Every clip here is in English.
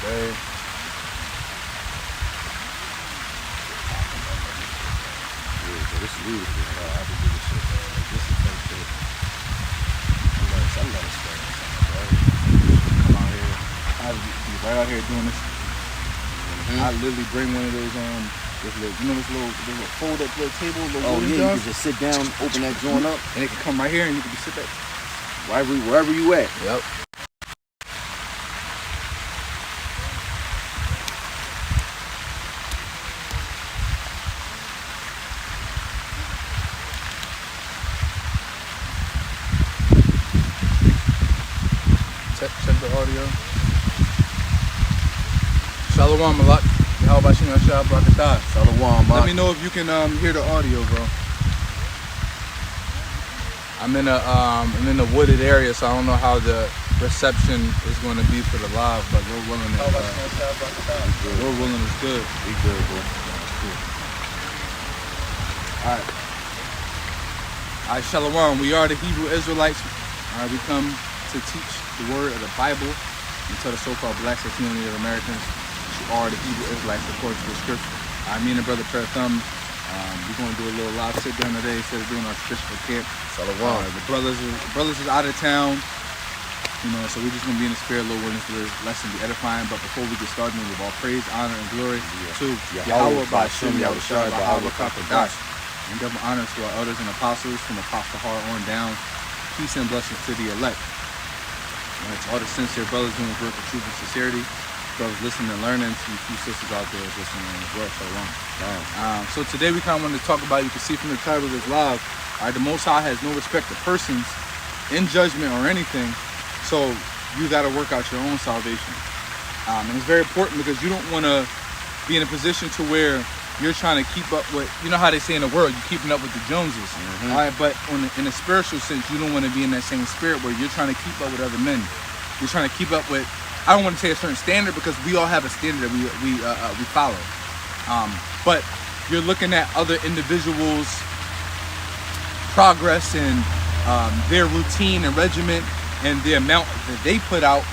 day. Yeah, but it's beautiful. I can do this shit, man. This is some shit. I'm not explaining something, right? Come out here. I be right out here doing this. I literally bring one of those this little, this little fold up little table, you can just sit down, open that joint up, and it can come right here, and you can just sit there wherever you at. Yep. Check the audio. Shalom, Malak. How about you? Brakatah. Shalom, Let me know if you can hear the audio, bro. I'm in a wooded area, so I don't know how the reception is going to be for the live, but we're willing to. We're willing is good. Be good, bro. Cool. All right, Shalom. We are the Hebrew Israelites. All right, we come to teach the word of the Bible and tell the so-called blacks, Latino, Native Americans who are the Hebrew Israelites according to the scripture. Me and the brother Pair Thumb, we're going to do a little live sit down today instead of doing our traditional camp. Shalom. The brothers is out of town, so we're just going to be in the spirit, Lord willing, for this lesson be edifying. But before we get started, we give all praise, honor, and glory to Yahweh Ba'ashem Yahushua Ba'Hawah Kakadash. And double honor to our elders and apostles from Apostle Har on down. Peace and blessings to the elect. And to all the sincere brothers doing work of truth and sincerity, brothers listening and learning, to you few sisters out there listening as well. So today we kind of wanted to talk about, you can see from the title of this live, the Most High has no respect to persons in judgment or anything, so you got to work out your own salvation. And it's very important because you don't want to be in a position to where you're trying to keep up with, how they say in the world, you're keeping up with the Joneses. All right, but in a spiritual sense, you don't want to be in that same spirit where you're trying to keep up with other men. You're trying to keep up with, I don't want to say a certain standard because we all have a standard that we follow. But you're looking at other individuals' progress and their routine and regiment and the amount that they put out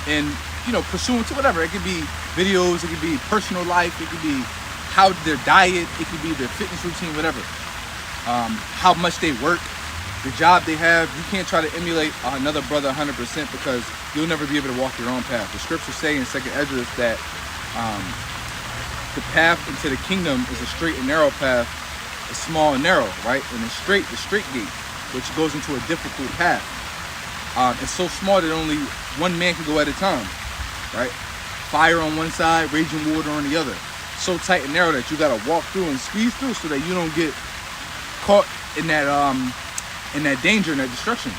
and, pursuant to whatever. It could be videos, it could be personal life, it could be how their diet, it could be their fitness routine, whatever. How much they work, the job they have. You can't try to emulate another brother 100% because you'll never be able to walk your own path. The scriptures say in 2nd Esdras that the path into the kingdom is a straight and narrow path, a small and narrow, right? And the straight gate, which goes into a difficult path. It's so small that only one man can go at a time, right? Fire on one side, raging water on the other. So tight and narrow that you gotta walk through and squeeze through so that you don't get caught in that danger and that destruction.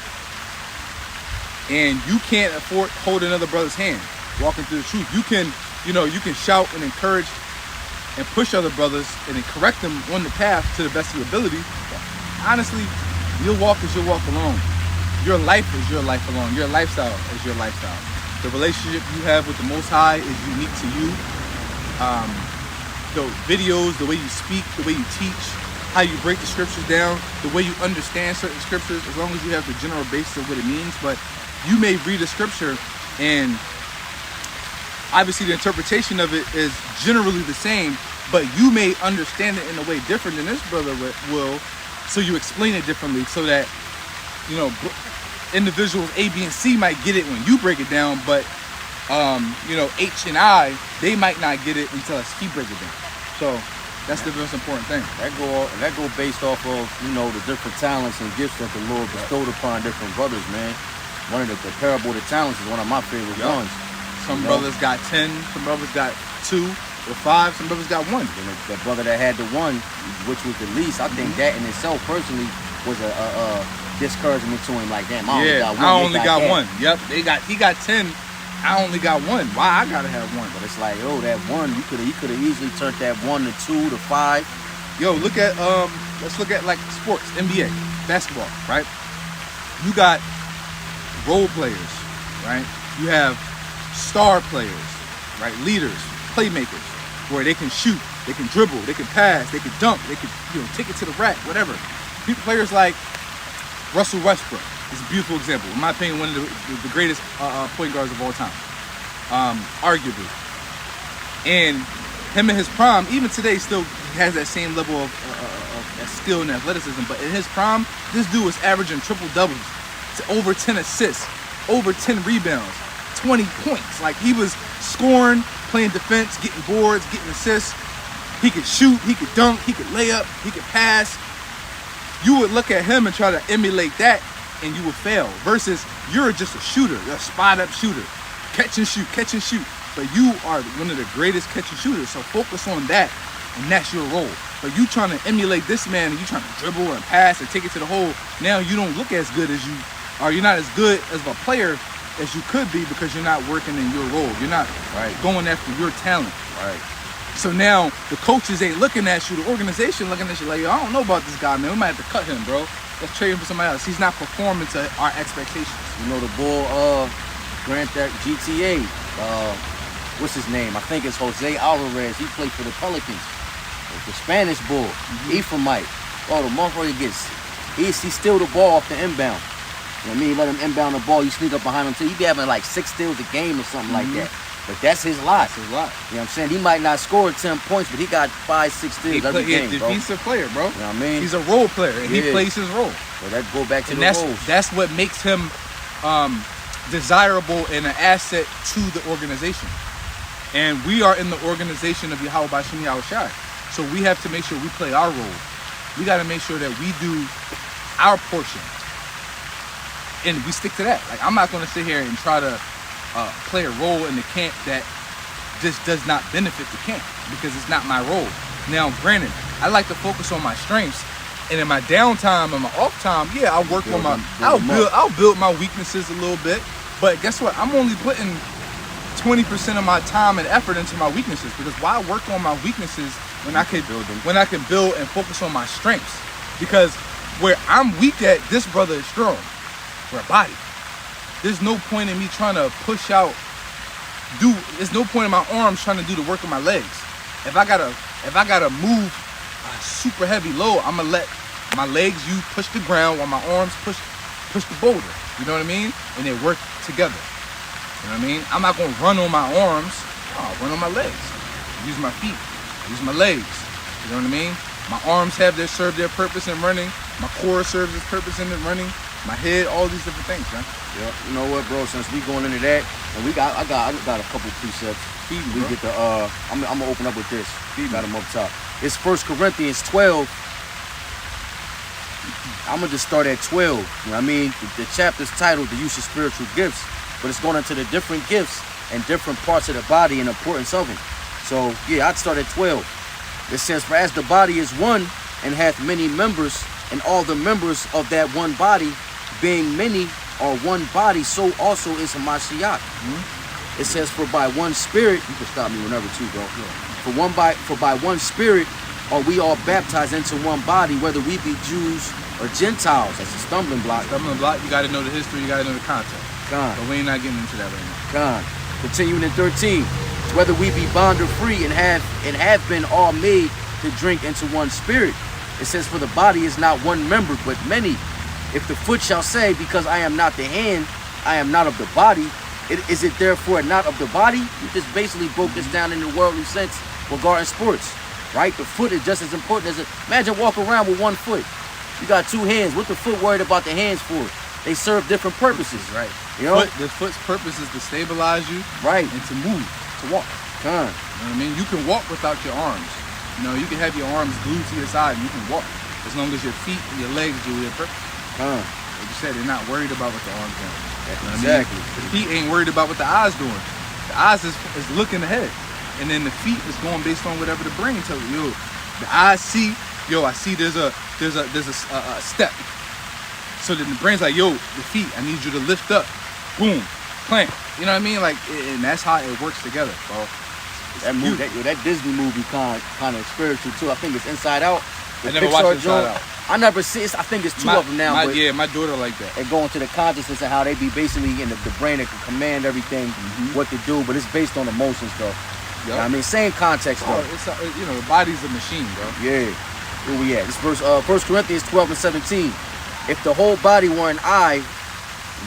And you can't afford to hold another brother's hand walking through the truth. You can shout and encourage and push other brothers and then correct them on the path to the best of your ability. But honestly, your walk is your walk alone. Your life is your life alone. Your lifestyle is your lifestyle. The relationship you have with the Most High is unique to you. The videos, the way you speak, the way you teach, how you break the scriptures down, the way you understand certain scriptures, as long as you have the general basis of what it means. But you may read a scripture and obviously the interpretation of it is generally the same, but you may understand it in a way different than this brother will, so you explain it differently so that, individuals A, B, and C might get it when you break it down, but H and I, they might not get it until he breaks it down. So that's the most important thing. That go based off of, the different talents and gifts that the Lord bestowed upon different brothers, man. One of the parable of the talents is one of my favorite ones. Some brothers got 10, some brothers got 2 or 5, some brothers got 1. And the brother that had the 1, which was the least, I think that in itself personally was a discouragement to him. Like, damn, I only got 1. Yep, he got 10. I only got 1. Why I gotta have 1? But it's like, that 1, he could have easily turned that 1 to 2 to 5. Let's look at like sports, NBA, basketball, right? You got role players, right? You have star players, right? Leaders, playmakers, where they can shoot, they can dribble, they can pass, they can dunk, they can take it to the rack, whatever. Players like Russell Westbrook is a beautiful example. In my opinion, one of the greatest point guards of all time. arguably. And him in his prime, even today, still has that same level of skill and athleticism. But in his prime, this dude was averaging triple doubles, over 10 assists, over 10 rebounds, 20 points. Like, he was scoring, playing defense, getting boards, getting assists. He could shoot, he could dunk, he could lay up, he could pass. You would look at him and try to emulate that, and you would fail. Versus you're just a shooter, you're a spot-up shooter, catch and shoot, catch and shoot. But you are one of the greatest catch and shooters, so focus on that, and that's your role. But you trying to emulate this man, and you trying to dribble and pass and take it to the hole. Now you don't look as good as you, or you're not as good as a player as you could be because you're not working in your role. You're not going after your talent. Right. So now the coaches ain't looking at you, the organization looking at you like, yo, I don't know about this guy, man. We might have to cut him, bro. Let's trade him for somebody else. He's not performing to our expectations. You know the bull Grand Theft GTA. What's his name? I think it's Jose Alvarez. He played for the Pelicans. The Spanish bull, Ephraimite. Oh, the motherfucker he steal the ball off the inbound. You know what I mean? You let him inbound the ball, you sneak up behind him too. He be having like 6 steals a game or something like that. But that's his lot. That's his lot. You know what I'm saying? He might not score 10 points, but he got 5, 6 steals every game, He's a defensive player, bro. You know what I mean? He's a role player, and he plays his role. So that go back to and the roles. That's what makes him desirable and an asset to the organization. And we are in the organization of Yahweh Bashim Yahushai. So we have to make sure we play our role. We got to make sure that we do our portion. And we stick to that. Like, I'm not going to sit here and try to play a role in the camp that just does not benefit the camp, because it's not my role. Now, granted, I like to focus on my strengths, and in my downtime and my off time, I'll work on my, I'll build my weaknesses a little bit. But guess what? I'm only putting 20% of my time and effort into my weaknesses, because why work on my weaknesses when I can build and focus on my strengths? Because where I'm weak at, this brother is strong. For a body. There's no point in me trying to push out, there's no point in my arms trying to do the work of my legs. If I gotta move a super heavy load, I'm gonna let my legs push the ground while my arms push the boulder. You know what I mean? And they work together. You know what I mean? I'm not gonna run on my arms. I'll run on my legs. Use my feet. Use my legs. You know what I mean? My arms serve their purpose in running. My core serves its purpose in running. My head, all these different things, man. Yeah. You know what, bro? Since we going into that, and I got a couple precepts. We get the I'm gonna open up with this. Got them up top. It's 1 Corinthians 12. I'm gonna just start at 12. You know what I mean? The chapter's titled "The Use of Spiritual Gifts," but it's going into the different gifts and different parts of the body and the importance of them. So I'd start at 12. It says, "For as the body is one and hath many members, and all the members of that one body, being many, are one body, so also is Hamashiach." It says, "For by one Spirit," you can stop me whenever too, bro. For by one Spirit are we all baptized into one body, whether we be Jews or Gentiles." That's a stumbling block. You got to know the history. You got to know the context. But we ain't not getting into that right now. Continuing in 13, "Whether we be bond or free, and have been all made to drink into one Spirit." It says, "For the body is not one member, but many. If the foot shall say, because I am not the hand, I am not of the body, is it therefore not of the body?" You just basically broke this down in the worldly sense regarding sports, right? The foot is just as important as imagine walking around with one foot. You got 2 hands. What the foot worried about the hands for? They serve different purposes, right? You know, the foot's purpose is to stabilize you, right, and to move, to walk. You know what I mean? You can walk without your arms. You know, you can have your arms glued to your side and you can walk, as long as your feet and your legs do their purpose. Like you said, they're not worried about what the arms doing. You know exactly. I mean? The feet ain't worried about what the eyes doing. The eyes is looking ahead, and then the feet is going based on whatever the brain tells you. The eyes see, I see there's a step. So then the brain's like, the feet, I need you to lift up. Boom, plant. You know what I mean? Like, and that's how it works together, bro. That Disney movie kind of spiritual too. I think it's Inside Out. I never watched Inside Out. I never see it. I think it's 2 of them now. My daughter like that. They go into the consciousness and how they be basically in the brain that can command everything, what to do, but it's based on emotions though. Yep. You know what I mean, same context though. It's the body's a machine, bro. Yeah. Where we at? This verse, 1 Corinthians 12 and 17. "If the whole body were an eye,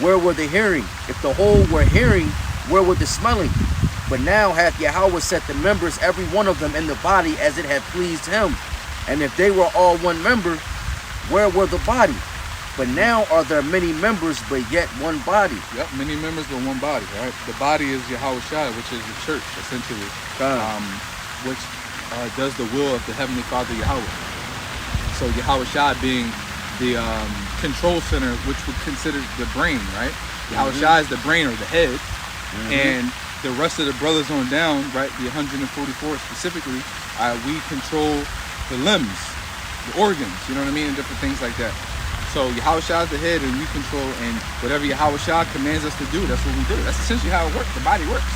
where were the hearing? If the whole were hearing, where were the smelling? But now hath Yahweh set the members, every one of them, in the body as it had pleased him. And if they were all one member, where were the body? But now are there many members, but yet one body. Yep, many members, but one body, right? The body is Yahweh Shai, which is the church, essentially, which does the will of the Heavenly Father Yahweh. So Yahweh Shai being the control center, which would consider the brain, right? Yahweh Shai is the brain or the head, and the rest of the brothers on down, right? The 144 specifically, we control the limbs, the organs, you know what I mean, and different things like that. So Yahweh Shai is the head, and we control, and whatever Yahweh Shai commands us to do, that's what we do. That's essentially how it works. The body works.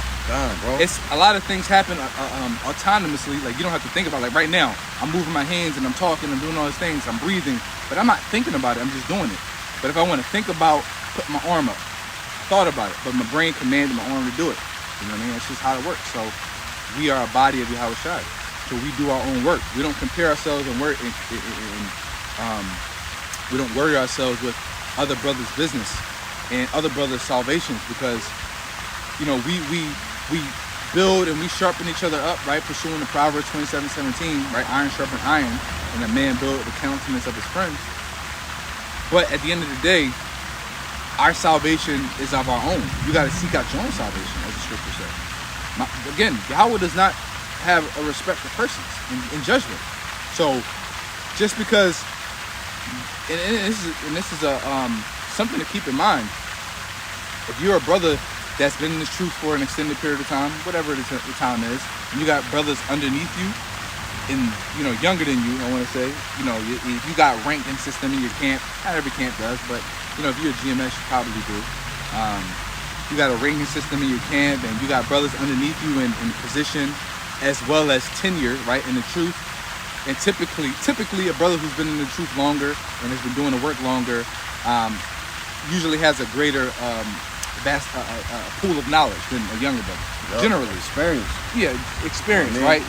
Bro. It's a lot of things happen autonomously. Like, you don't have to think about it. Like right now, I'm moving my hands and I'm talking, I'm doing all these things, I'm breathing, but I'm not thinking about it. I'm just doing it. But if I want to think about putting my arm up, I thought about it, but my brain commanded my arm to do it. You know what I mean? That's just how it works. So we are a body of Yahweh Shai. So we do our own work. We don't compare ourselves and work. We don't worry ourselves with other brothers' business and other brothers' salvations, because, you know, we build and we sharpen each other up, right? Pursuing the Proverbs 27:17, right? Iron sharpen iron, and a man build the countenance of his friends. But at the end of the day, our salvation is of our own. You got to seek out your own salvation, as the scripture says. Again, Yahweh does not have a respect for persons in judgment. So just because, and this is a something to keep in mind. If you're a brother that's been in this truth for an extended period of time, whatever the time is, and you got brothers underneath you, and, you know, younger than you, I want to say, you know, if you got ranking system in your camp, not every camp does, but, you know, if you're a GMS, you probably do. You got a ranking system in your camp, and you got brothers underneath you in position, as well as tenure, right, in the truth. And typically a brother who's been in the truth longer and has been doing the work longer usually has a greater vast pool of knowledge than a younger brother. Generally. Experience. Yeah, experience, right?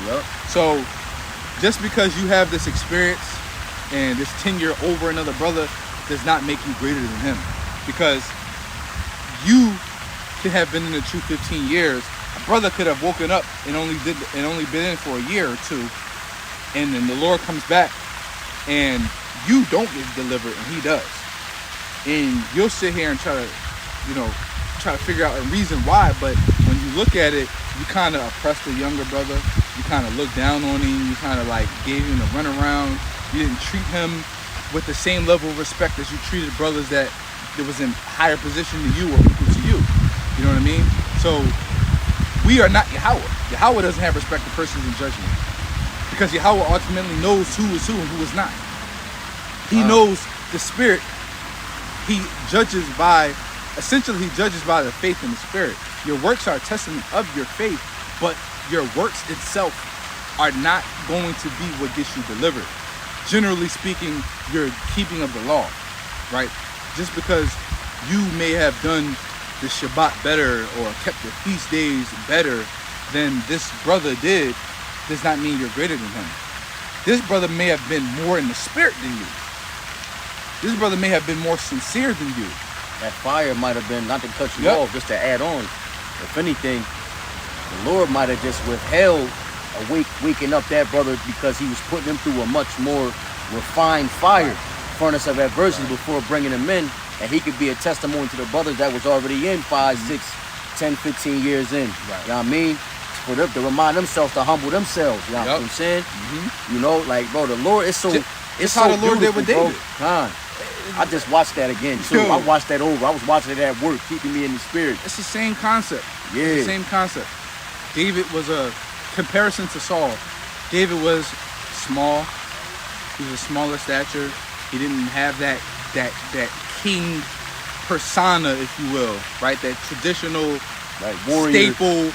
So just because you have this experience and this tenure over another brother does not make you greater than him. Because you can have been in the truth 15 years. A brother could have woken up and only been in for a year or two, and then the Lord comes back and you don't get delivered and he does. And you'll sit here and try to figure out a reason why, but when you look at it, you kind of oppressed the younger brother, you kind of looked down on him, you kind of like gave him the runaround, you didn't treat him with the same level of respect as you treated brothers that was in higher position than you or equal to you. You know what I mean? So we are not Yahweh. Yahweh doesn't have respect to persons in judgment, because Yahweh ultimately knows who is who and who is not. He knows the spirit. He judges by the faith in the spirit. Your works are a testament of your faith, but your works itself are not going to be what gets you delivered. Generally speaking, your keeping of the law, right? Just because you may have done the Shabbat better or kept the feast days better than this brother did, does not mean you're greater than him. This brother may have been more in the spirit than you. This brother may have been more sincere than you. That fire might have been, not to cut you off, just to add on. If anything, the Lord might have just withheld waking up that brother, because he was putting him through a much more refined furnace of adversity before bringing him in. And he could be a testimony to the brothers that was already in 5, 6, 10, 15 years in. Right. You know what I mean? For them to remind themselves to humble themselves. You know what I'm saying? You know, like, bro, the Lord is so... It's how the Lord did with David. I just watched that again too. I watched that over. I was watching it at work, keeping me in the spirit. It's the same concept. Yeah. It's the same concept. David was a comparison to Saul. David was small. He was a smaller stature. He didn't have that king persona, if you will, right? That traditional warrior staple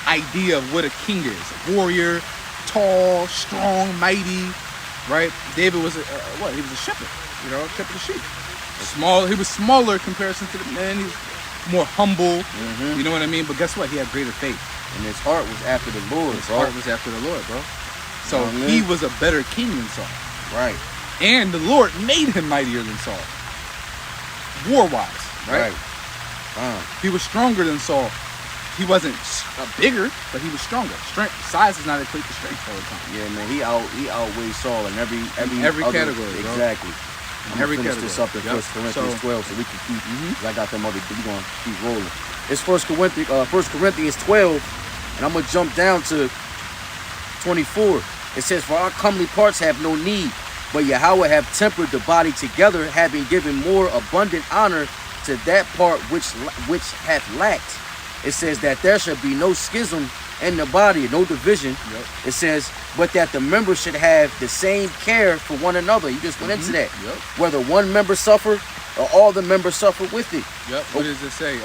idea of what a king is. A warrior, tall, strong, mighty, right? David was he was a shepherd, you know, shepherd of sheep. He was smaller in comparison to the men. He was more humble, you know what I mean? But guess what? He had greater faith. And his heart was after the Lord, His heart was after the Lord, bro. So he was a better king than Saul. Right. And the Lord made him mightier than Saul. War-wise, right? Right. He was stronger than Saul. he wasn't bigger, but he was stronger. Strength, size is not equate to strength all the time. Yeah, man, he outweighs Saul in every other, category, bro. Exactly. I'm Every gonna category. finish this up in Yep. 1 Corinthians 12 so we can keep, Mhm. I got them other, we're gonna keep rolling. It's 1 Corinthians 12, and I'm gonna jump down to 24. It says, for our comely parts have no need, but Yahweh have tempered the body together, having given more abundant honor to that part which hath lacked. It says that there shall be no schism in the body, no division. Yep. It says, but that the members should have the same care for one another. You just went into that. Yep. Whether one member suffer or all the members suffer with it. Yep. What does it say?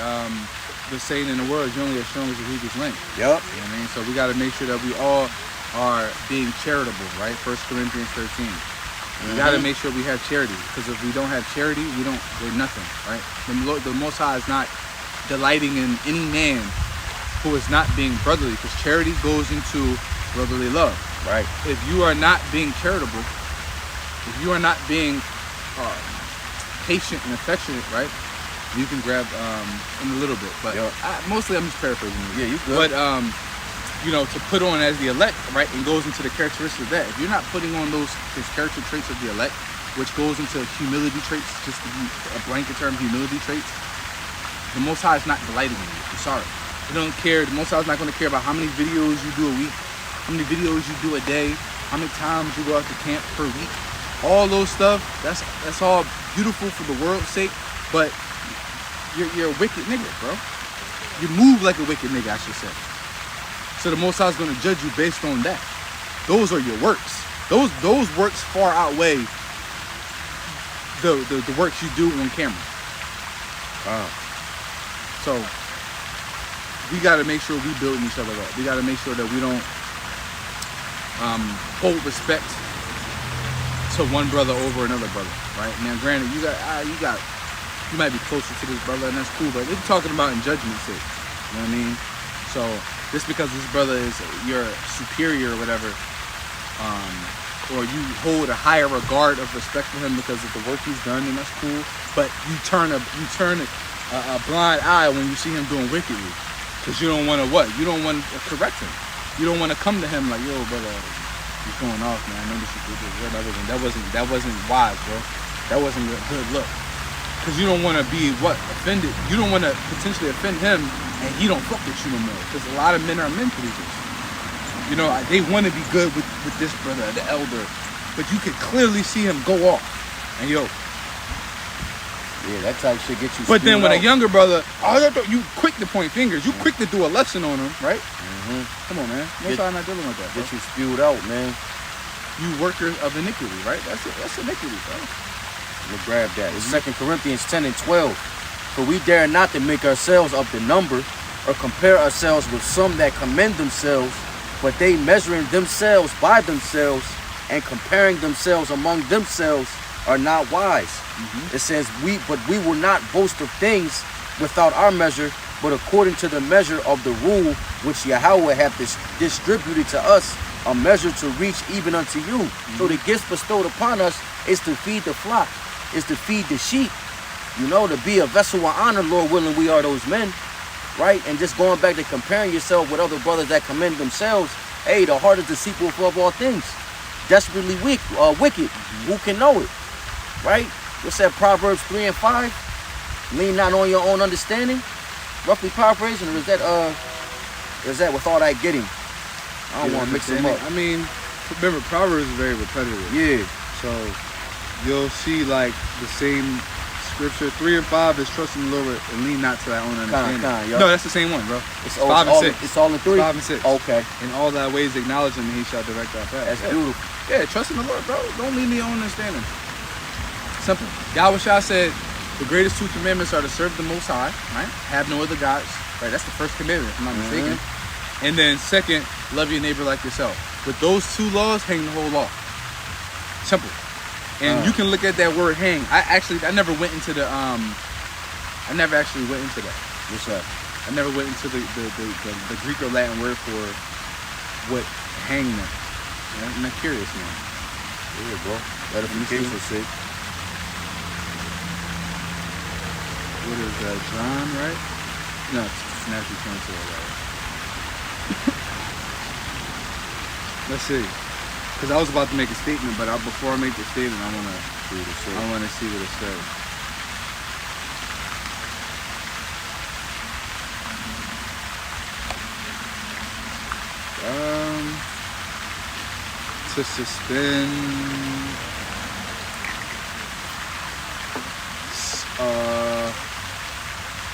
The saying in the world is only as strong as the weakest link. Yep. You know what I mean? So we got to make sure that we all are being charitable, right? 1 Corinthians 13. We got to make sure we have charity, because if we don't have charity, we're nothing, right? The Most High is not delighting in any man who is not being brotherly, because charity goes into brotherly love. Right. If you are not being charitable, if you are not being patient and affectionate, right? You can grab in a little bit, but Yep. mostly I'm just paraphrasing. Yeah, you good. But you know, to put on as the elect, right, and goes into the characteristics of that. If you're not putting on those character traits of the elect, which goes into humility traits, just to be a blanket term, humility traits, the Most High is not delighting in you. I'm sorry. He don't care. The Most High is not going to care about how many videos you do a week, how many videos you do a day, how many times you go out to camp per week. All those stuff, that's all beautiful for the world's sake, but you're a wicked nigga, bro. You move like a wicked nigga, I should say. So the Most High is going to judge you based on that. Those are your works. Those works far outweigh the works you do on camera. Wow. So we got to make sure we building each other up. We got to make sure that we don't hold respect to one brother over another brother, right? Now, granted, you might be closer to this brother, and that's cool, but we're talking about in judgment sake. You know what I mean? So just because this brother is your superior or whatever, or you hold a higher regard of respect for him because of the work he's done, and that's cool. But you turn a blind eye when you see him doing wickedly, because you don't want to what? You don't want to correct him. You don't want to come to him like, yo, brother, he's going off, man. I noticed you did this. That wasn't wise, bro. That wasn't a good look. Because you don't want to be offended. You don't want to potentially offend him, and he don't fuck with you no more. Because a lot of men are men pleasers. You know, they want to be good with this brother, the elder, but you can clearly see him go off. And yo, yeah, that type shit gets you. but then when out. a younger brother, you quick to point fingers. You quick to do a lesson on him, right? Mm-hmm. Come on, man. Most I'm not dealing with that, bro. Get you spewed out, man. You workers of iniquity, right? That's it. That's iniquity, bro. Let me grab that. It's 2 Corinthians 10 and 12. For we dare not to make ourselves of the number, or compare ourselves with some that commend themselves, but they measuring themselves by themselves and comparing themselves among themselves are not wise. Mm-hmm. It says, we will not boast of things without our measure, but according to the measure of the rule which Yahweh hath distributed to us, a measure to reach even unto you. Mm-hmm. So the gifts bestowed upon us is to feed the flock, is to feed the sheep, you know, to be a vessel of honor. Lord willing, we are those men, right? And just going back to comparing yourself with other brothers that commend themselves, hey, the heart is deceitful above all things, desperately wicked. Mm-hmm. Who can know it, right? What's that, Proverbs 3 and 5? Lean not on your own understanding. Roughly paraphrasing, or is that with all that getting? I don't want to mix them up. I mean, remember, Proverbs is very repetitive. Yeah. So you'll see like the same scripture. 3 and 5 is trust in the Lord and lean not to thy own understanding. Yep. No, that's the same one, bro. It's 5 and 6. It's all in 3? 5 and 6. Okay. In all thy ways acknowledge him, and he shall direct our path. That's beautiful. Yeah, trust in the Lord, bro. Don't lean to your own understanding. Simple. Yahweh Shah said the greatest 2 commandments are to serve the Most High, right? Have no other gods. Right, that's the first commandment, if I'm not mistaken. And then second, love your neighbor like yourself. With those 2 laws, hang the whole law. Simple. And you can look at that word hang. I never went into the I never actually went into that. What's that? I never went into the Greek or Latin word for what hang meant. I'm not curious now. Yeah, bro. Edification's sake. What is that? John, right? No, it's Matthew 22. Right? Let's see. Because I was about to make a statement, but before I make the statement, I want to see what it says. To suspend.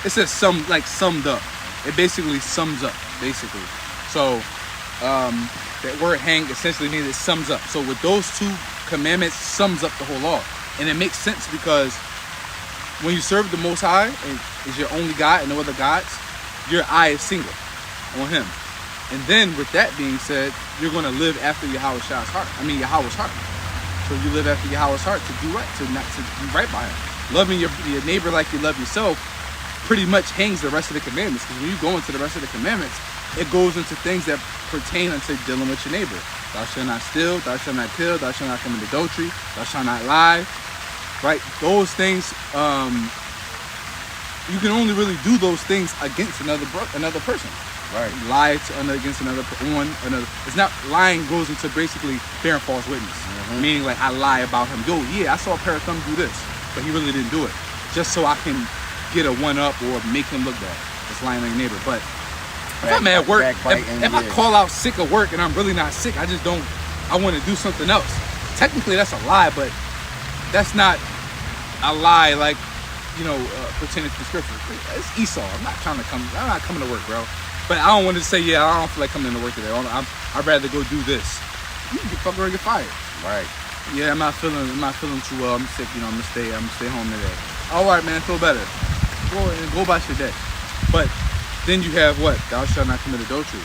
It says summed up. It basically sums up, basically. So, that word hang essentially means it sums up. So with those two commandments, sums up the whole law. And it makes sense because when you serve the Most High, and is your only God and no other gods, your eye is single on Him. And then with that being said, you're going to live after Yahweh's heart. So you live after Yahweh's heart to do right, to be right by Him. Loving your neighbor like you love yourself pretty much hangs the rest of the commandments. Because when you go into the rest of the commandments, it goes into things that pertain unto dealing with your neighbor. Thou shalt not steal, thou shalt not kill, thou shalt not commit adultery, thou shalt not lie. Right? Those things, you can only really do those things against another person. Right. Lie against another. It's not lying goes into basically bearing false witness. Mm-hmm. Meaning like I lie about him. Yo, yeah, I saw Paracum do this, but he really didn't do it. Just so I can get a one up or make him look bad. It's lying on your neighbor. But if I'm at work, if I call out sick of work and I'm really not sick, I want to do something else. Technically, that's a lie, but that's not a lie like, pertaining to the scripture. It's Esau. I'm not coming to work, bro. But I don't want to say, I don't feel like coming to work today. I'd rather go do this. You can get fired. Right. Yeah, I'm not feeling too well. I'm sick. I'm gonna stay home today. All right, man, feel better. Go about your day. But then you have what? Thou shalt not commit adultery.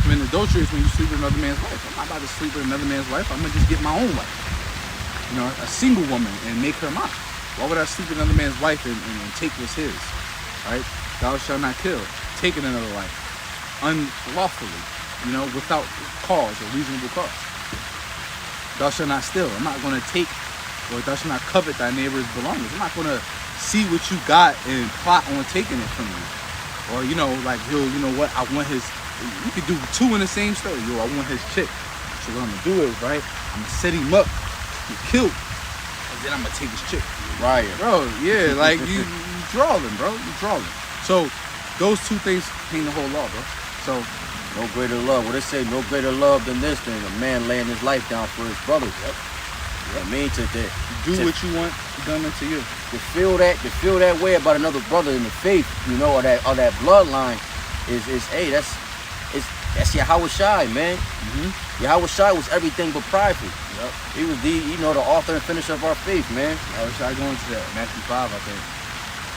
Committing adultery is when you sleep with another man's wife. I'm not about to sleep with another man's wife. I'm gonna just get my own wife. A single woman and make her mine. Why would I sleep with another man's wife and take what's his? Right? Thou shalt not kill. Taking another life unlawfully, without cause or reasonable cause. Thou shalt not steal. I'm not going to take, or thou shalt not covet thy neighbor's belongings. I'm not going to see what you got and plot on taking it from you. Or, I want his, you could do two in the same story. I want his chick. So what I'm going to do is, right, I'm going to set him up, get killed, and then I'm going to take his chick. Right. Bro, yeah, like you draw them, bro. You draw them. So, those two things hang the whole law, bro. So, no greater love. What they say, no greater love than this thing. A man laying his life down for his brothers. Yep. I mean, to what you want done unto you. To feel that way about another brother in the faith, or that bloodline, that's Yahweh Shai, man. Mm-hmm. Yahweh Shai was everything but prideful. Yep. He was the author and finisher of our faith, man. Yahweh Shai going to that Matthew 5, I think.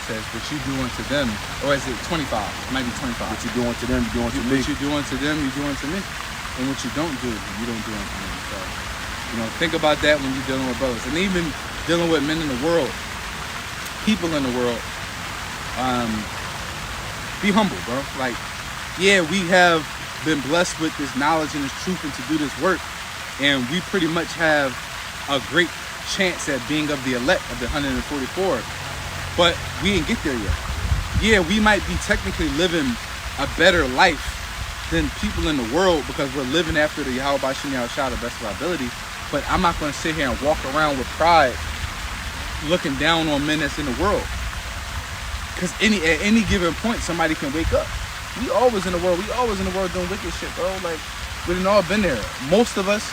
Says, what you do unto them, or is it 25? It might be 25. What you do unto them, you do unto me. What you do unto them, you do unto me. And what you don't do, you don't do unto me. So, think about that when you're dealing with brothers. And even dealing with men in the world, people in the world, be humble, bro. Like, yeah, we have been blessed with this knowledge and this truth and to do this work. And we pretty much have a great chance at being of the elect of the 144. But we didn't get there yet. Yeah, we might be technically living a better life than people in the world because we're living after the Yahweh Bashim Yahushua the best of our ability. But I'm not going to sit here and walk around with pride looking down on men that's in the world. Because at any given point, somebody can wake up. We always in the world doing wicked shit, bro. Like, we done all been there. Most of us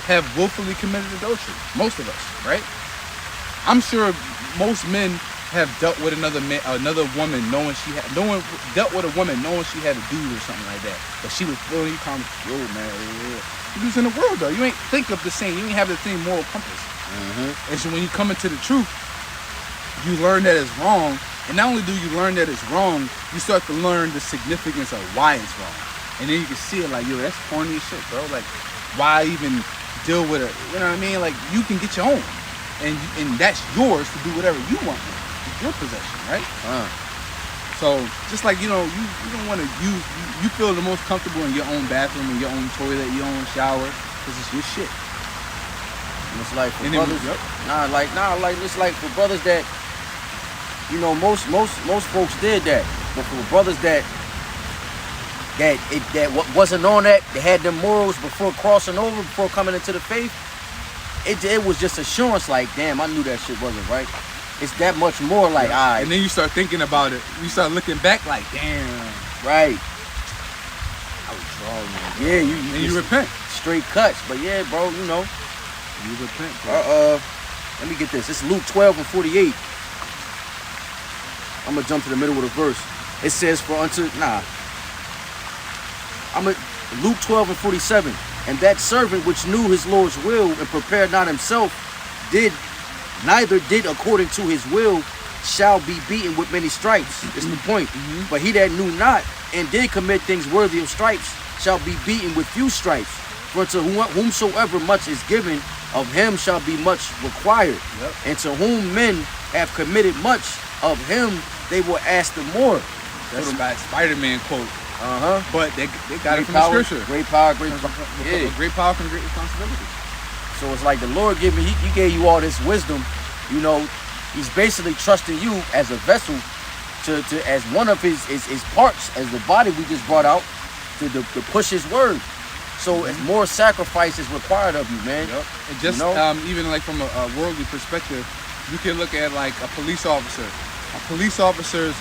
have willfully committed adultery. Most of us, right? I'm sure most men have dealt with another woman dealt with a woman knowing she had a dude or something like that. But she was feeling you calm, yo, man. Yeah. You was in the world though. You ain't think of the same. You ain't have the same moral compass. Mm-hmm. And so when you come into the truth, you learn that it's wrong. And not only do you learn that it's wrong, you start to learn the significance of why it's wrong. And then you can see it like, yo, that's corny as shit, bro. Like, why even deal with it? You know what I mean? Like, you can get your own. And that's yours to do whatever you want with. It's your possession, right? So, just like, you don't want to use, you feel the most comfortable in your own bathroom, in your own toilet, your own shower, because it's your shit. And it's like for brothers, it's like for brothers that, most folks did that. But for brothers that wasn't on that, they had them morals before crossing over, before coming into the faith, it was just assurance like, damn, I knew that shit wasn't right. It's that much more like, all right. And then you start thinking about it. You start looking back like, damn. Right. I was wrong, man. Yeah, and you repent. Straight cuts. But yeah, bro, you know. You repent, bro. Let me get this. It's Luke 12 and 48. I'm going to jump to the middle of the verse. It says, Luke 12 and 47. And that servant which knew his Lord's will and prepared not himself, neither did according to his will, shall be beaten with many stripes. That's the point. But he that knew not and did commit things worthy of stripes shall be beaten with few stripes. For to whomsoever much is given, of him shall be much required. Yep. And to whom men have committed much, of him they will ask the more. That's a Spider-Man quote. But they got it from power, the scripture. Great power, great Great power comes great responsibility. So it's like the Lord he gave you all this wisdom. You know, he's basically trusting you as a vessel to as one of his parts, as the body we just brought out, to push his word. So it's more sacrifice is required of you, man. Yep. And just even like from a worldly perspective, you can look at like a police officer. A police officer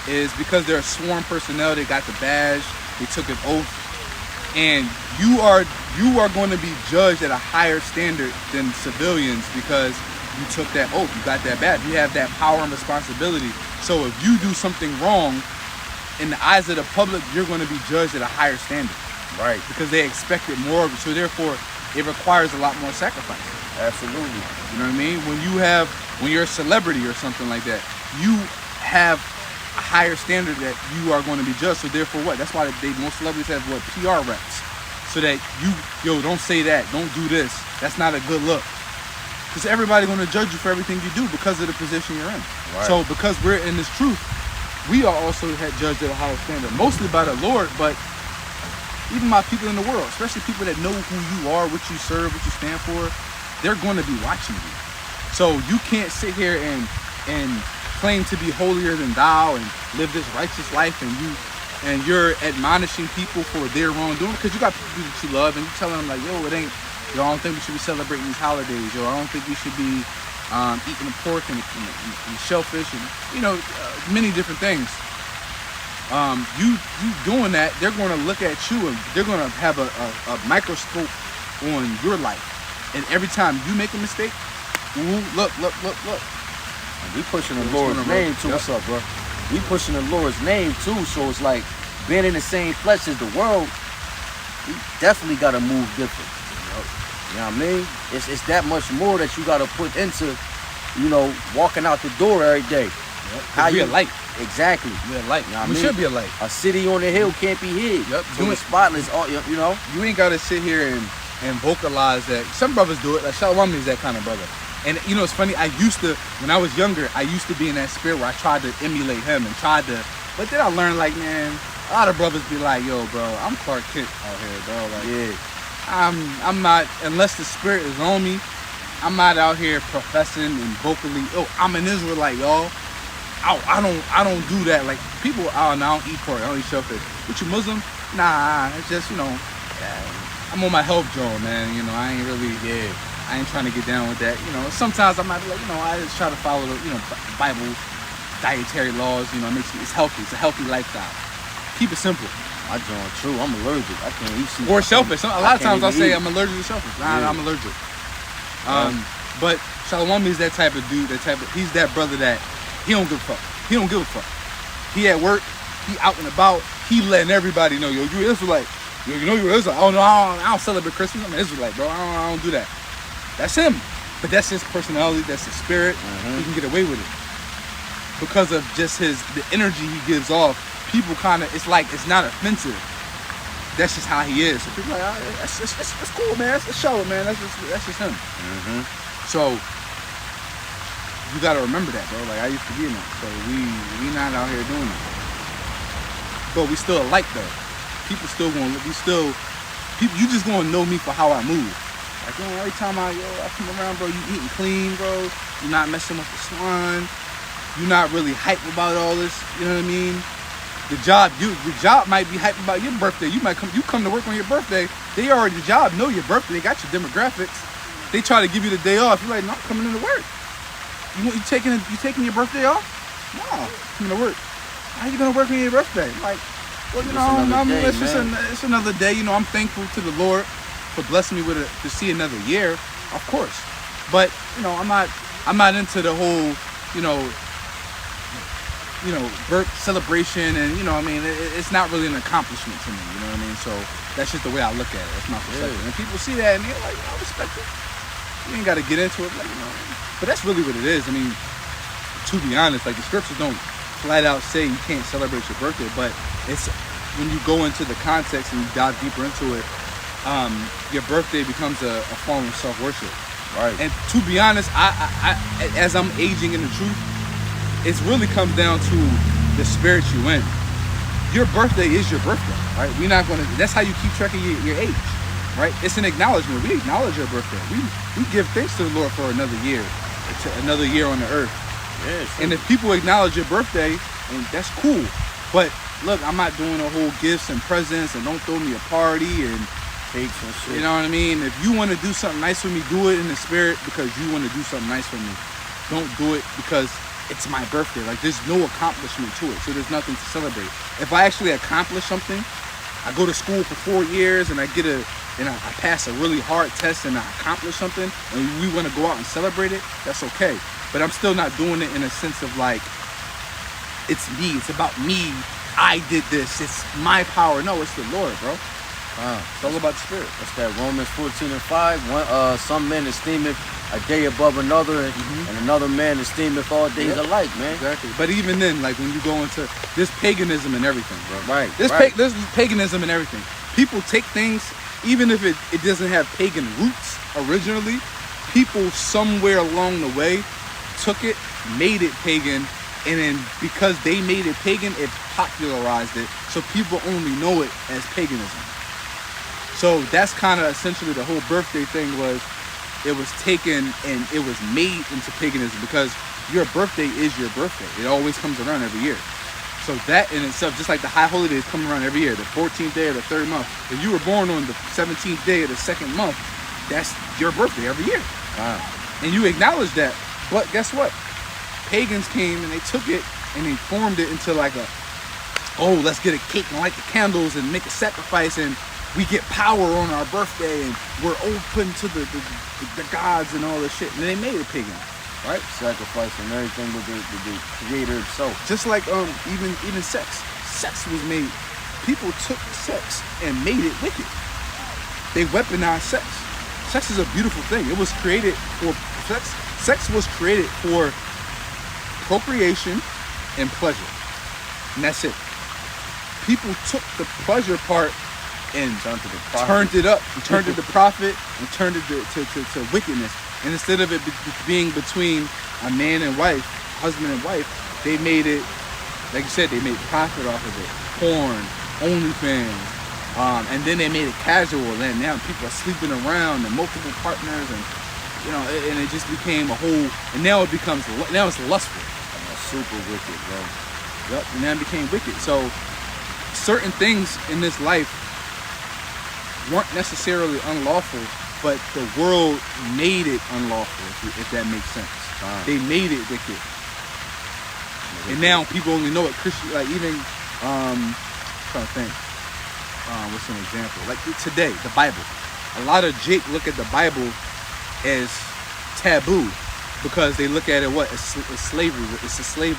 is because they're a sworn personnel, they got the badge, they took an oath, and you are going to be judged at a higher standard than civilians because you took that oath, you got that badge, you have that power and responsibility. So if you do something wrong, in the eyes of the public, you're going to be judged at a higher standard. Right. Because they expect it more of it. So therefore, it requires a lot more sacrifice. Absolutely. You know what I mean? When you're a celebrity or something like that, you have a higher standard that you are going to be judged. So therefore what? That's why most celebrities have PR reps. So that don't say that, don't do this. That's not a good look. Because everybody's going to judge you for everything you do because of the position you're in. Right. So because we're in this truth, we are also judged at a higher standard. Mostly by the Lord, but even by people in the world, especially people that know who you are, what you serve, what you stand for, they're going to be watching you. So you can't sit here and claim to be holier than thou and live this righteous life and you're admonishing people for their wrongdoing, because you got people that you love and you're telling them like, I don't think we should be celebrating these holidays, I don't think we should be eating the pork and shellfish and many different things. You doing that, they're going to look at you and they're going to have a microscope on your life, and every time you make a mistake, look. And we pushing the Lord's name too. What's up, bro? We pushing the Lord's name too, so it's like being in the same flesh as the world. We definitely got to move different. You know what I mean? It's that much more that you got to put into, walking out the door every day. Yep. How you a light? Exactly. We're a light. You know we should be a light. A city on the hill can't be hid. Yep. So it's spotless. You ain't gotta sit here and vocalize that. Some brothers do it. Like Shalom is that kind of brother. And it's funny. When I was younger, I used to be in that spirit where I tried to emulate him and but then I learned like, man, a lot of brothers be like, yo, bro, I'm Clark Kent out here, bro. Like, yeah. I'm not, unless the spirit is on me, I'm not out here professing and vocally, I'm an Israelite, y'all. I don't do that. Like people, I don't eat pork, I don't eat shellfish. But you Muslim? Nah, it's just, I'm on my health joint, man. I ain't really, I ain't trying to get down with that. Sometimes I might be like, I just try to follow the, Bible, dietary laws. It's healthy. It's a healthy lifestyle. Keep it simple. My joint, true. I'm allergic. I can't eat shit. Or shellfish. A lot of times I'll say I'm allergic to shellfish. I'm allergic. But Shalom is that type of dude. He's that brother that he don't give a fuck. He don't give a fuck. He at work. He out and about. He letting everybody know, yo, you Israelite. Yo, you're Israelite. Oh no, I don't celebrate Christmas. I'm an Israelite, bro. I don't do that. That's him. But that's his personality. That's his spirit. He can get away with it because of just the energy he gives off. People it's not offensive. That's just how he is. So people are like, that's cool, man. That's show it, man. That's just him. So you gotta remember that, bro. Like I used to be in that. So we not out here doing that. But we still alike though. People still gonna you just gonna know me for how I move. Like every time I come around, bro, you eating clean, bro. You're not messing with the swine. You're not really hype about all this, you know what I mean? The job might be hyped about your birthday. You come to work on your birthday. The job know your birthday. They got your demographics. They try to give you the day off. You're like, no, I'm coming into work. You taking your birthday off? No, I'm coming to work. How you gonna work on your birthday? Like, well, it's another day. You know, I'm thankful to the Lord for blessing me to see another year, of course. But you know, I'm not into the whole, birth celebration, and it's not really an accomplishment to me. You know what I mean? So that's just the way I look at it. That's my perspective. And people see that and they're like, I respect it. You ain't got to get into it, but that's really what it is. I mean, to be honest, like the scriptures don't flat out say you can't celebrate your birthday, but it's when you go into the context and you dive deeper into it, your birthday becomes a form of self-worship. Right. And to be honest, I as I'm aging in the truth, it really comes down to the spirit you in. Your birthday is your birthday, right? We're not gonna. That's how you keep track of your age, right? It's an acknowledgement. We acknowledge your birthday. We give thanks to the Lord for another year on the earth. Yeah, sure. And if people acknowledge your birthday, and that's cool. But look, I'm not doing a whole gifts and presents and don't throw me a party and cakes and shit. You know what I mean? If you want to do something nice for me, do it in the spirit because you want to do something nice for me. Don't do it because it's my birthday. Like, there's no accomplishment to it, so there's nothing to celebrate. If I actually accomplish something, I go to school for 4 years and I pass a really hard test and I accomplish something, and we want to go out and celebrate it, that's okay. But I'm still not doing it in a sense of like, it's me, it's about me, I did this, it's my power. No, it's the Lord, bro. It's all about the spirit. That's that Romans 14:5. Some men esteemeth a day above another, and another man esteemeth all days alike, man. Exactly. But even then, like when you go into this paganism and everything, bro. Right. This paganism and everything. People take things, even if it doesn't have pagan roots originally, people somewhere along the way took it, made it pagan, and then because they made it pagan, it popularized it, so people only know it as paganism. So that's kind of essentially the whole birthday thing was, it was taken and it was made into paganism because your birthday is your birthday. It always comes around every year. So that in itself, just like the high holidays come around every year, the 14th day of the third month. If you were born on the 17th day of the second month, that's your birthday every year. Wow. And you acknowledge that. But guess what? Pagans came and they took it and they formed it into like let's get a cake and light the candles and make a sacrifice and we get power on our birthday and we're open to the gods and all this shit. And they made it pagan, right? Sacrificing everything with the creator himself. Just like even sex. Sex was made. People took sex and made it wicked. They weaponized sex. Sex is a beautiful thing. It was created for sex. Sex was created for procreation and pleasure. And that's it. People took the pleasure part and turned it up, and turned it to profit, and turned it to wickedness. And instead of it being between a man and wife, husband and wife, they made it, like you said, they made profit off of it. Porn, OnlyFans, and then they made it casual. And now people are sleeping around and multiple partners, and and it just became a whole. And now it's lustful. That's super wicked, bro. Yep, and now it became wicked. So certain things in this life weren't necessarily unlawful, but the world made it unlawful, if that makes sense. They made it wicked. And now people only know it Christian, like even, I'm trying to think, what's an example? Like today, the Bible. A lot of Jake look at the Bible as taboo because they look at it, as slavery. It's a slave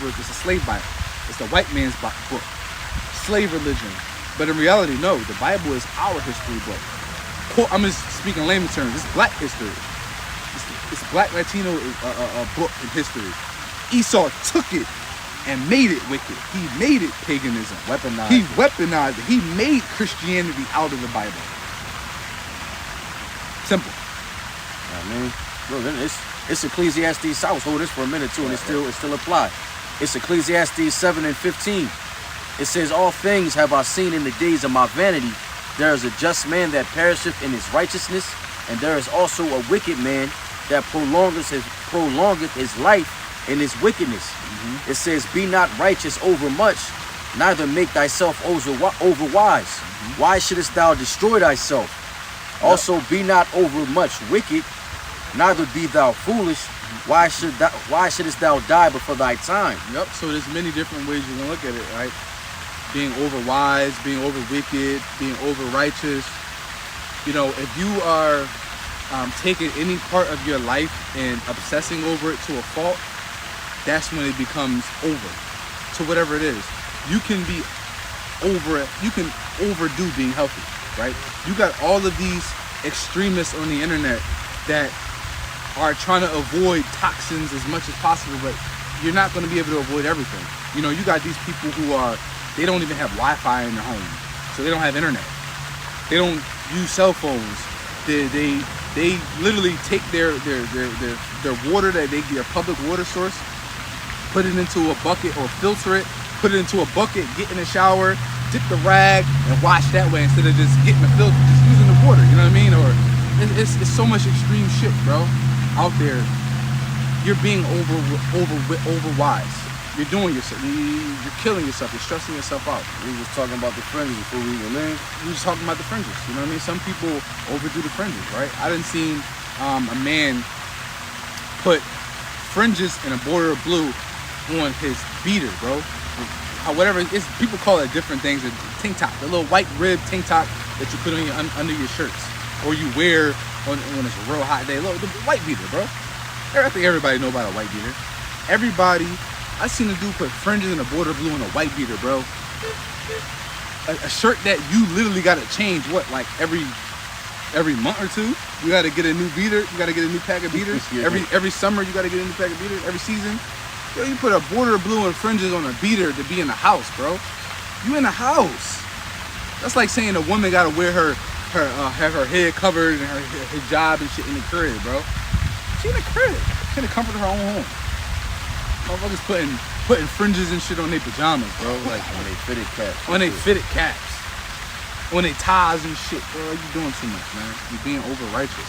Bible. It's the white man's book. Slave religion. But in reality, no, the Bible is our history book. I'm just speaking layman's terms. It's black history. It's black Latino book in history. Esau took it and made it wicked. He made it paganism. He weaponized it. He made Christianity out of the Bible. Simple. I mean, look, it's Ecclesiastes. I was holding this for a minute too, and it still applies. It's Ecclesiastes 7:15. It says, all things have I seen in the days of my vanity. There is a just man that perisheth in his righteousness, and there is also a wicked man that prolongeth his life in his wickedness. It says, be not righteous over much, neither make thyself over wise. Why shouldest thou destroy thyself? Also be not overmuch wicked, neither be thou foolish. Why shouldest thou die before thy time? Yep. So there's many different ways you can look at it, right? Being over wise, being over wicked, being over righteous. You know, if you are taking any part of your life and obsessing over it to a fault, that's when it becomes over. To whatever it is, you can be over it. You can overdo being healthy, right? You got all of these extremists on the internet that are trying to avoid toxins as much as possible, but you're not going to be able to avoid everything. You know, you got these people who they don't even have Wi-Fi in their home, so they don't have internet. They don't use cell phones. They literally take their water that their public water source, put it into a bucket or filter it, put it into a bucket, get in the shower, dip the rag, and wash that way instead of just getting the filter, just using the water. You know what I mean? Or it's so much extreme shit, bro, out there. You're being over wise. You're doing yourself. You're killing yourself. You're stressing yourself out. We was talking about the fringes before we went in. We was talking about the fringes. You know what I mean? Some people overdo the fringes, right? I done seen a man put fringes and a border of blue on his beater, bro. Whatever it's, people call it different things. A tank top, the little white rib tank top that you put on under your shirts, or you wear when it's a real hot day. Look, the white beater, bro. I think everybody know about a white beater. Everybody. I seen a dude put fringes and a border blue on a white beater, bro. A shirt that you literally got to change, like every month or two. You got to get a new beater. You got to get a new pack of beaters. Yeah. Every summer you got to get a new pack of beaters. Every season. Yo, you put a border of blue and fringes on a beater to be in the house, bro. You in the house. That's like saying a woman got to wear have her head covered and her hijab and shit in the crib, bro. She in the crib. She in the comfort of her own home. Motherfuckers putting fringes and shit on their pajamas, bro. Like when they fitted caps. When they fitted caps. When they ties and shit, bro. You doing too much, man. You're being over righteous.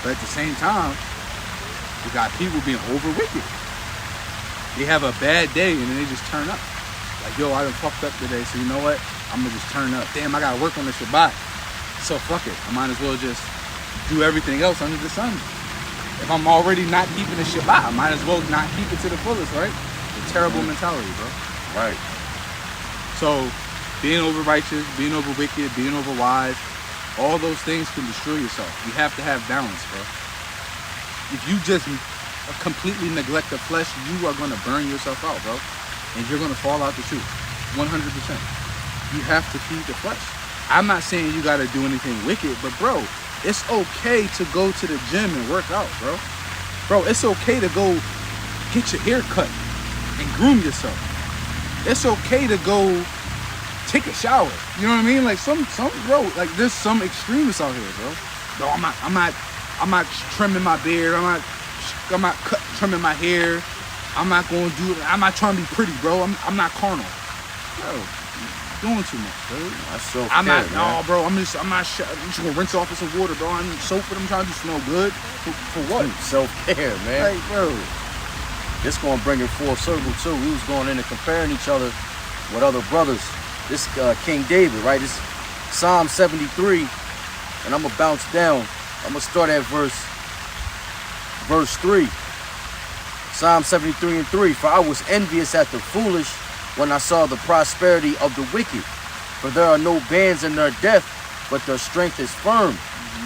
But at the same time, you got people being over wicked. They have a bad day and then they just turn up. Like, yo, I done fucked up today, so you know what? I'm gonna just turn up. Damn, I gotta work on the Shabbat. So fuck it. I might as well just do everything else under the sun. If I'm already not keeping the Shabbat, I might as well not keep it to the fullest, right? It's a terrible mentality, bro. Right. So, being over righteous, being over wicked, being over wise, all those things can destroy yourself. You have to have balance, bro. If you just completely neglect the flesh, you are going to burn yourself out, bro. And you're going to fall out the truth. 100%. You have to feed the flesh. I'm not saying you got to do anything wicked, but bro, it's okay to go to the gym and work out, bro. Bro, it's okay to go get your hair cut and groom yourself. It's okay to go take a shower. You know what I mean? Like some bro, like there's some extremists out here, bro. Bro, I'm not trimming my beard. I'm not trimming my hair. I'm not trying to be pretty, bro. I'm not carnal. Bro, doing too much, bro. That's so I'm not, man. no, bro. I'm just gonna rinse off with some water, bro. I need soap, but I'm trying to smell good. For what? Self-care, man. Like, bro. This gonna bring it full circle too. We was going in and comparing each other with other brothers. This King David, right? This Psalm 73, and I'm gonna bounce down. I'm gonna start at verse 3. Psalm 73 and 3. For I was envious at the foolish when I saw the prosperity of the wicked. For there are no bands in their death, but their strength is firm.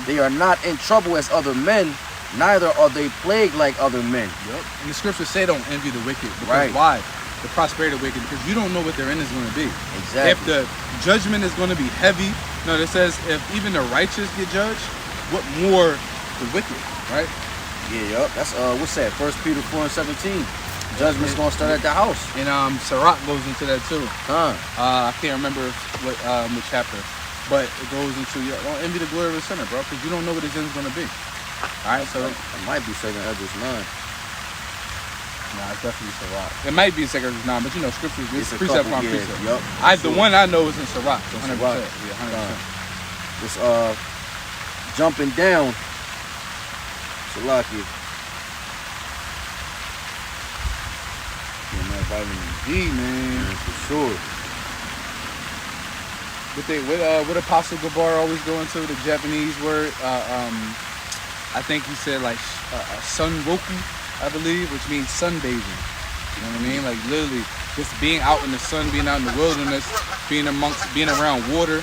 They are not in trouble as other men, neither are they plagued like other men. Yep. And the scriptures say don't envy the wicked. Because right. Why? The prosperity of the wicked. Because you don't know what their end is going to be. Exactly. If the judgment is going to be heavy, no, it says if even the righteous get judged, what more the wicked, right? Yeah, yep. That's what's that? 1 Peter 4 and 17. Judgment's gonna start at the house. And Sirach goes into that too. Huh. I can't remember what chapter, but it goes into don't envy the glory of the sinner, bro, because you don't know what his end is gonna be. All right, so it might be 2nd Esdras 9. Nah, it's definitely Sirach. It might be 2nd Esdras 9, but you know, scriptures is precept on precept. Yep. The one I know is in Sirach, 100%. Yeah, 100%. Just jumping down. Salakia. Yeah, man, vitamin D, man. For sure. what Apostle Gabar always go into the Japanese word. I think he said like sun roku, I believe, which means sunbathing. You know what I mean? Like literally just being out in the sun, being out in the wilderness, being around water.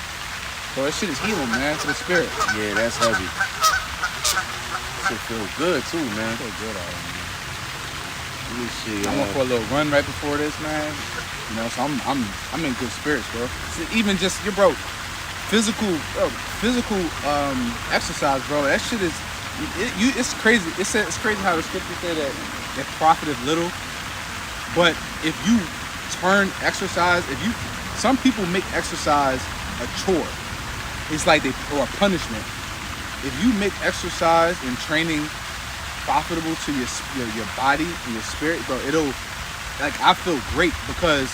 So that shit is healing, man, to the spirit. Yeah, that's heavy. Shit feel good too, man. Feel good out here, man. Let me see. I went for a little run right before this, man. You know, so I'm in good spirits, bro. So even just physical exercise, bro. That shit is it's crazy. It's crazy how the scriptures say that it profiteth little. But if you turn exercise, some people make exercise a chore. It's like or a punishment. If you make exercise and training profitable to your body and your spirit, bro, I feel great because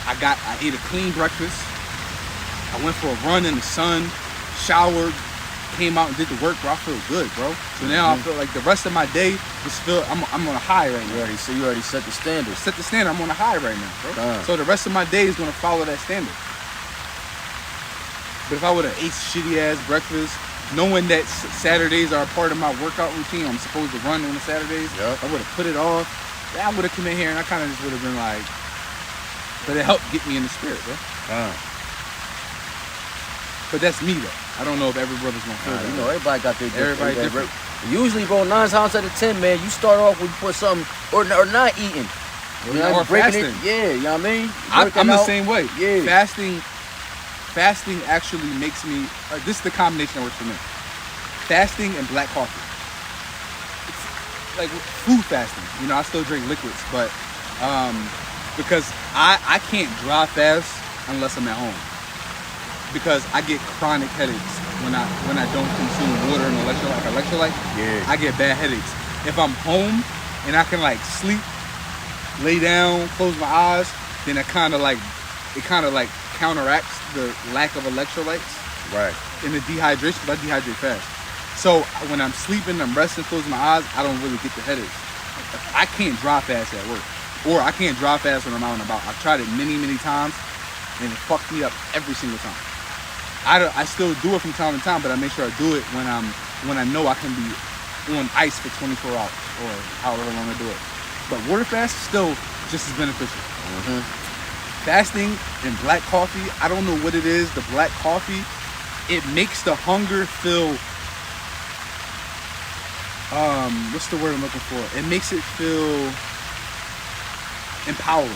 I ate a clean breakfast. I went for a run in the sun, showered, came out and did the work, bro. I feel good, bro. So now I feel like the rest of my day I'm on a high right now. You already set the standard. Set the standard. I'm on a high right now, bro. So the rest of my day is gonna follow that standard. But if I would have ate shitty ass breakfast, knowing that Saturdays are a part of my workout routine, I'm supposed to run on the Saturdays. Yep. I would have put it off. I would have come in here and I kind of just would have been like, but it helped get me in the spirit, bro. But that's me though. I don't know if every brother's gonna feel that. You know, everybody got their Everybody different. Usually, bro, 9 times out of 10, man, you start off with put something or not eating. You know, or fasting. You know what I mean? I'm the same way. Yeah. Fasting actually makes me. This is the combination that works for me. Fasting and black coffee. It's like food fasting. You know, I still drink liquids, but because I can't dry fast unless I'm at home. Because I get chronic headaches when I don't consume water and electrolyte. Yeah. I get bad headaches. If I'm home and I can like sleep, lay down, close my eyes, then it kind of like counteracts the lack of electrolytes. Right. And the dehydration, because I dehydrate fast. So when I'm sleeping, I'm resting, closing my eyes, I don't really get the headaches. I can't dry fast at work. Or I can't dry fast when I'm out and about. I've tried it many, many times and it fucked me up every single time. I still do it from time to time, but I make sure I do it when I know I can be on ice for 24 hours or however long I do it. But water fast is still just as beneficial. Fasting and black coffee, I don't know what it is. The black coffee, it makes the hunger feel. What's the word I'm looking for? It makes it feel empowering.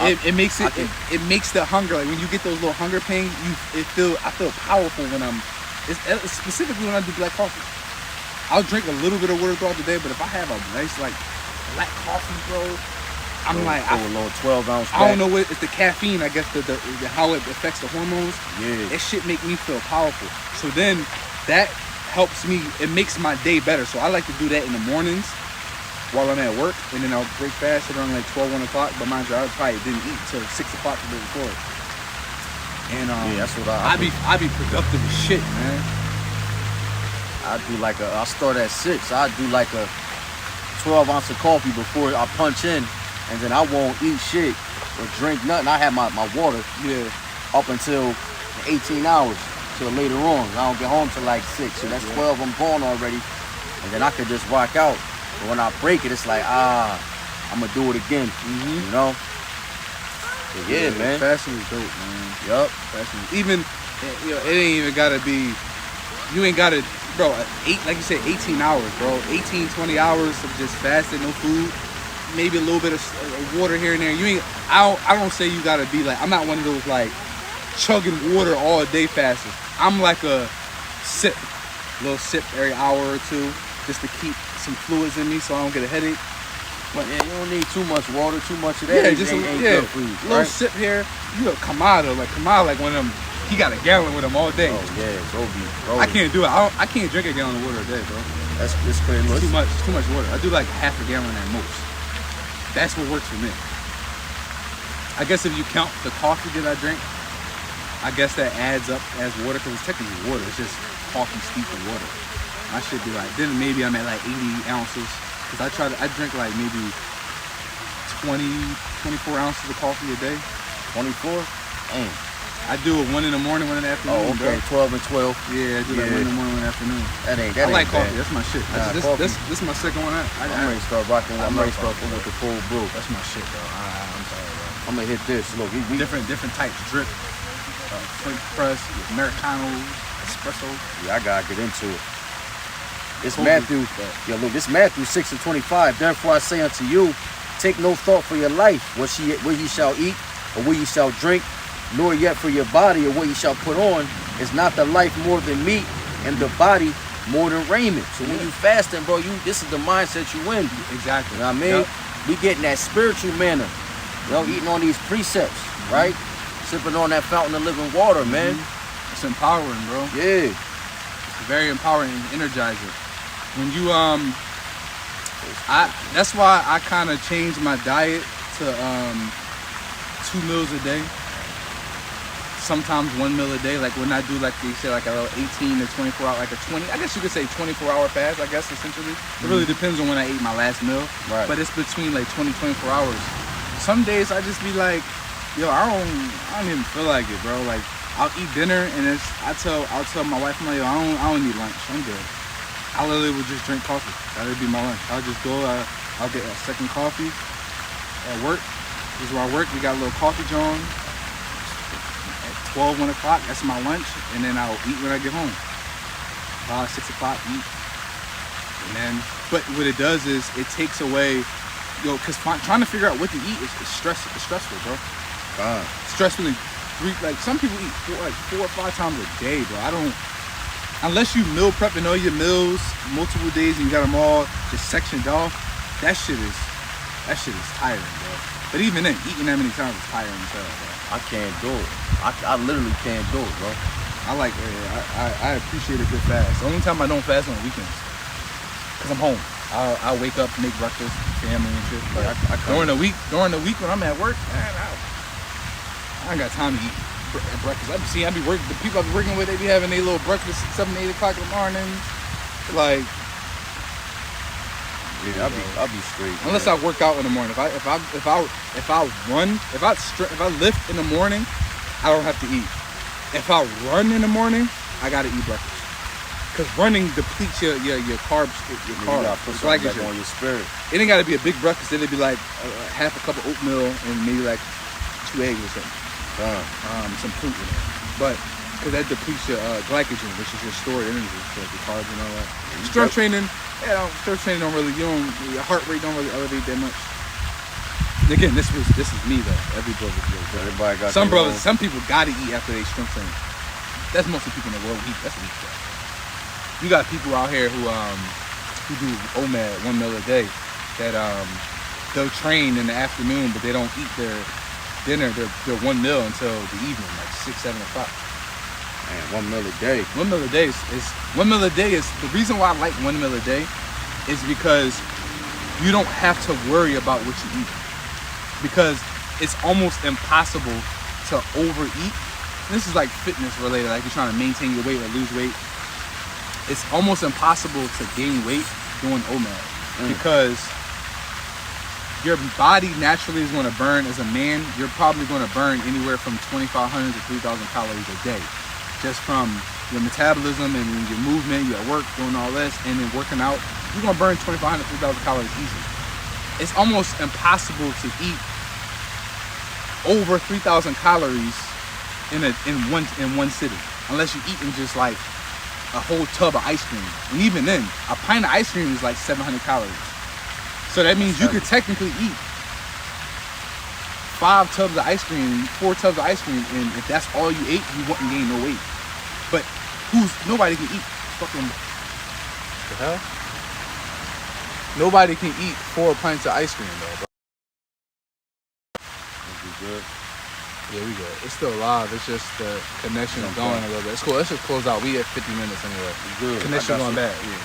It makes the hunger, like when you get those little hunger pains, I feel powerful when it's specifically when I do black coffee. I'll drink a little bit of water throughout the day, but if I have a nice like black coffee, bro, I'm a little 12-ounce. I don't know what it's the caffeine. I guess the how it affects the hormones. Yeah, that shit make me feel powerful. So then that helps me. It makes my day better. So I like to do that in the mornings while I'm at work, and then I'll break fast around like 12, 1 o'clock. But mind you, I probably didn't eat until 6 o'clock the day before. And that's what I be productive as shit, man. I start at 6. I do like a 12-ounce of coffee before I punch in, and then I won't eat shit or drink nothing. I have my water up until 18 hours till later on. I don't get home till like 6, so that's 12. I'm gone already, and then I could just rock out. But when I break it, it's like I'm gonna do it again. You know? But yeah, man. Fasting is dope, man. Yup. Fasting. Even it ain't even gotta be. You ain't gotta, bro. Like you said, 18 hours, bro. 18, 20 hours of just fasting, no food. Maybe a little bit of water here and there. I don't say you gotta be like. I'm not one of those like chugging water all day fasting. I'm like a little sip every hour or two, just to keep some fluids in me so I don't get a headache. But you don't need too much water, too much of that. Yeah, just good for you, little sip here. You know, Kamada, like one of them. He got a gallon with him all day. Oh yeah, bro. I can't do it. I can't drink a gallon of water a day, bro. That's crazy. It's too much water. I do like half a gallon at most. That's what works for me. I guess if you count the coffee that I drink, I guess that adds up as water because it's technically water. It's just coffee steeped in water. I should be like, then maybe I'm at like 80 ounces. Because I drink like maybe 24 ounces of coffee a day. 24? Damn. I do it 1 in the morning, 1 in the afternoon. Oh, okay. Bro. 12 and 12. Yeah, I do like 1 in the morning, 1 in the afternoon. That I like ain't coffee. bad. That's my shit. Nah, This is my second one. I'm ready to start rocking. I'm ready to start with the cold brew. That's my shit, bro. I'm sorry, bro. I'm gonna hit this. Look, we Different types. Drip, French press, Americanos, espresso. Yeah, I gotta get into it. It's Cold Matthew. brew. Yeah, look, this Matthew 6 and 25. Therefore I say unto you, take no thought for your life, what ye shall eat, or what ye shall drink, nor yet for your body, or what ye shall put on. Is not the life more than meat, and the body more than raiment? So when you fasting, bro, this is the mindset you in. Exactly. You know what I mean? Yep. We getting that spiritual manna. You know, eating on these precepts, right? Sipping on that fountain of living water, man. It's empowering, bro. Yeah. It's very empowering and energizing. When you that's why I kind of changed my diet to 2 meals a day. Sometimes 1 meal a day. Like when I do, like they say, like a little 18 to 24 hour, like a 20. I guess you could say 24-hour fast. I guess essentially, it really depends on when I ate my last meal. Right. But it's between like 24 hours. Some days I just be like, yo, I don't even feel like it, bro. Like I'll eat dinner and I'll tell my wife, I'm like, yo, I don't need lunch. I'm good. I literally would just drink coffee. That'll be my lunch. I'll just go. I'll get a second coffee at work. This is where I work. We got a little coffee joint. 12, 1 o'clock, that's my lunch, and then I'll eat when I get home. 5, 6 o'clock, eat. And then, but what it does is, it takes away, because trying to figure out what to eat is stressful, bro. Stressful. Like, some people eat 4 or 5 times a day, bro. Unless you meal prepping all your meals multiple days and you got them all just sectioned off, that shit is tiring, bro. But even then, eating that many times is tiring as hell, bro. I can't do it. I literally can't do it, bro. I appreciate a good fast. The only time I don't fast on the weekends, because I'm home. I'll wake up, make breakfast, family and shit. But during the week when I'm at work, man, I ain't got time to eat breakfast. I be working. The people I be working with, they be having their little breakfast at 7, 8 o'clock in the morning. Like, yeah, I'll be straight. Unless I work out in the morning. If I lift in the morning, I don't have to eat. If I run in the morning, I gotta eat breakfast. Cause running depletes your carbs, your glycogen on your spirit. It ain't gotta be a big breakfast. It'll be like half a cup of oatmeal and maybe like 2 eggs or something. Some fruit in it. But because that depletes your glycogen, which is your stored energy, so the carbs and all that. Strength training don't really, your heart rate don't really elevate that much. And again, this is me though. Every brother's different. Everybody got some people gotta eat after they strength train. That's most of the people in the world who eat. That's weak though. You got people out here who do OMAD 1 meal a day, that they'll train in the afternoon, but they don't eat their dinner, their 1 meal until the evening, like 6, 7 o'clock. Man, 1 meal a day. 1 meal a day is 1 meal a day is the reason why I like 1 meal a day is because you don't have to worry about what you eat, because it's almost impossible to overeat. And this is like fitness related, like you're trying to maintain your weight or lose weight. It's almost impossible to gain weight doing OMAD because your body naturally is going to burn. As a man, you're probably going to burn anywhere from 2,500 to 3,000 calories a day, just from your metabolism and your movement, your work, doing all this, and then working out. You're going to burn 2,500 to 3,000 calories easy. It's almost impossible to eat over 3,000 calories in one sitting, unless you're eating just like a whole tub of ice cream. And even then, a pint of ice cream is like 700 calories. So that means you could technically eat 5 tubs of ice cream, 4 tubs of ice cream, and if that's all you ate, you wouldn't gain no weight. But nobody can eat fucking, the hell? Nobody can eat 4 pints of ice cream though, bro. We good? Yeah, we good. It's still live. It's just the connection going a little bit. It's cool. Let's just close out. We at 50 minutes anyway. We good. Connection going bad. Yeah.